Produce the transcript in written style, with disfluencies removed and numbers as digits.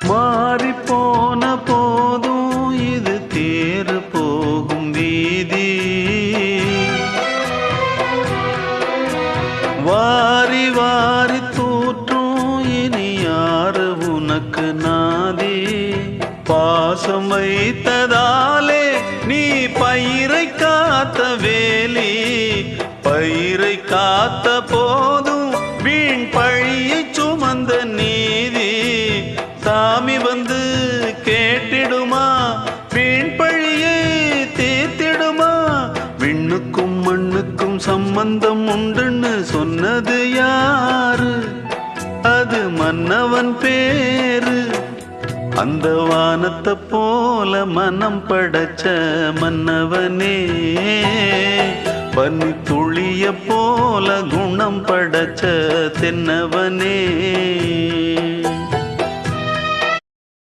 மாறி போன போதும் இது தேறு போகும் வீதி. வாரி வாரி தூற்றும் இனி யாரு உனக்கு நாதி. பாசம் வைத்ததாலே நீ பயிரை காத்த வேலி. பயிரை காத்த போதும் வீண் பழியை சுமந்த நீதி. சாமி வந்து கேட்டிடுமா, வீண் பழியை தீர்த்திடுமா. விண்ணுக்கும் மண்ணுக்கும் சம்பந்தம் உண்டுன்னு சொன்னது யாரு? அது மன்னவன் பேரு. அந்த வானத்தை போல மனம் படைச்ச மன்னவனே, பனி துளிய போல குணம் படைச்ச தென்னவனே.